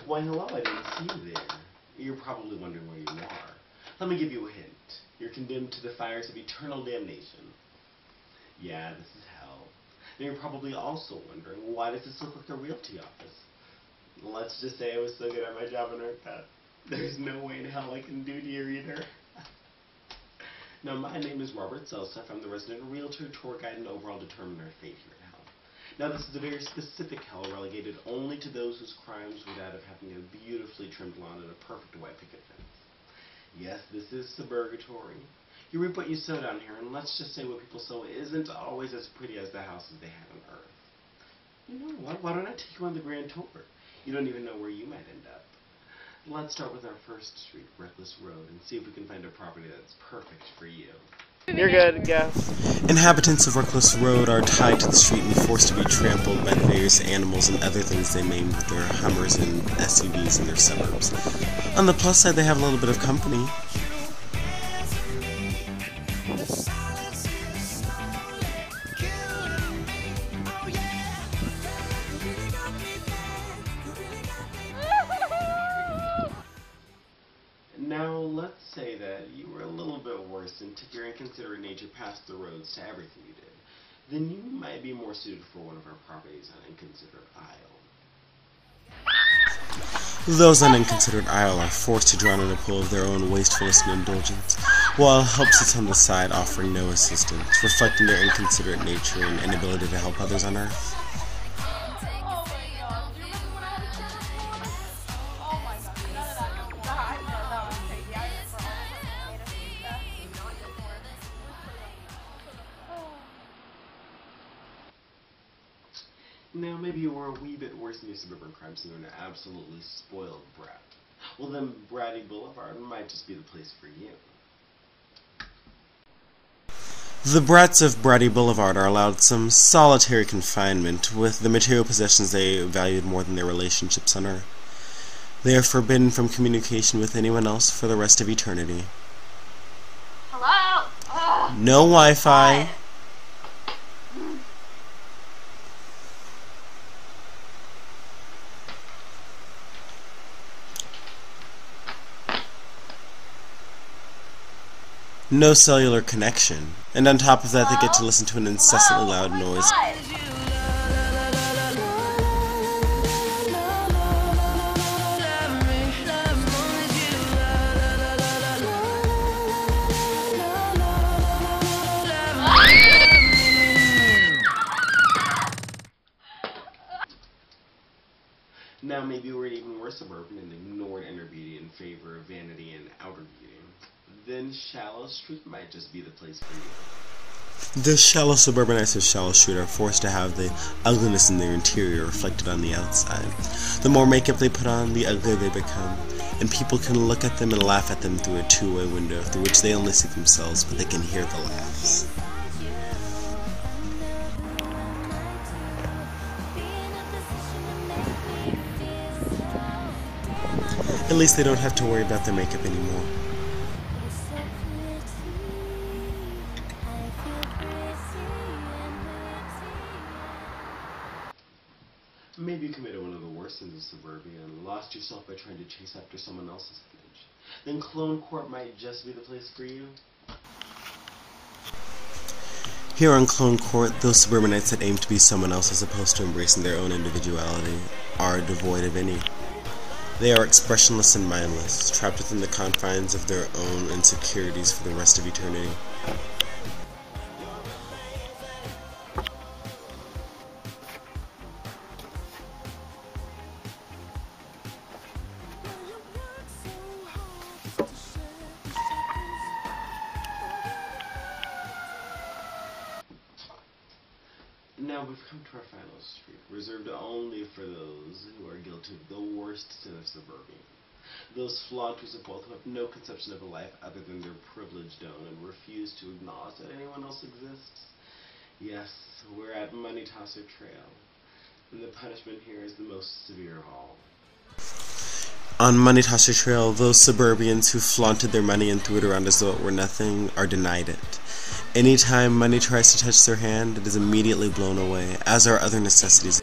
Why, hello, I didn't see you there. You're probably wondering where you are. Let me give you a hint. You're condemned to the fires of eternal damnation. Yeah, this is hell. And you're probably also wondering, why does this look like a realty office? Let's just say I was so good at my job on Earth that there's no way in hell I can do to you either. Now, my name is Robert Selsuff. I'm the resident realtor, tour guide, and overall determiner of fate here at hell. Now, this is a very specific hell relegated only to those whose crimes were that of having a beautifully trimmed lawn and a perfect white picket fence. Yes, this is suburgatory. You reap what you sow down here, and let's just say what people sow isn't always as pretty as the houses they have on Earth. You know what? Why don't I take you on the grand tour? You don't even know where you might end up. Let's start with our first street, Reckless Road, and see if we can find a property that's perfect for you. You're good, yeah. Inhabitants of Reckless Road are tied to the street and forced to be trampled by the various animals and other things they maim with their Hummers and SUVs in their suburbs. On the plus side, they have a little bit of company. Now, let's say that you were a little bit worse and took your inconsiderate nature past the roads to everything you did. Then you might be more suited for one of our properties on Inconsiderate Isle. Those on Inconsiderate Isle are forced to drown in a pool of their own wastefulness and indulgence, while help sits on the side offering no assistance, reflecting their inconsiderate nature and inability to help others on Earth. Now, maybe you were a wee bit worse than your suburban crime scene and an absolutely spoiled brat. Well, then Bratty Boulevard might just be the place for you. The brats of Bratty Boulevard are allowed some solitary confinement with the material possessions they valued more than their relationships on Earth. They are forbidden from communication with anyone else for the rest of eternity. Hello? Ugh. No Wi-Fi. No cellular connection, and on top of that they get to listen to an incessantly loud noise. Now, maybe you were even worse suburban and ignored inner beauty in favor of vanity and outer beauty. Then Shallow Street might just be the place for you. The shallow suburbanites of Shallow Street are forced to have the ugliness in their interior reflected on the outside. The more makeup they put on, the uglier they become, and people can look at them and laugh at them through a two-way window through which they only see themselves, but they can hear the laughs. At least they don't have to worry about their makeup anymore. Maybe you committed one of the worst sins of suburbia and lost yourself by trying to chase after someone else's image. Then Clone Court might just be the place for you. Here on Clone Court, those suburbanites that aim to be someone else as opposed to embracing their own individuality are devoid of any. They are expressionless and mindless, trapped within the confines of their own insecurities for the rest of eternity. Now we've come to our final street, reserved only for those who are guilty of the worst sin of suburbia. Those flaunters of wealth who have no conception of a life other than their privileged own and refuse to acknowledge that anyone else exists. Yes, we're at Money Tosser Trail, and the punishment here is the most severe of all. On Money Tosser Trail, those suburbians who flaunted their money and threw it around as though it were nothing are denied it. Anytime money tries to touch their hand, it is immediately blown away, as are other necessities.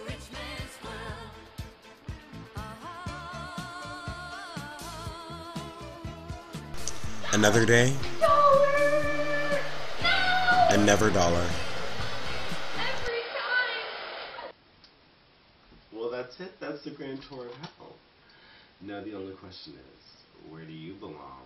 Another day, Dollar! No! and never dollar. Every time! Well, that's it. That's the grand tour of hell. Now the only question is, where do you belong?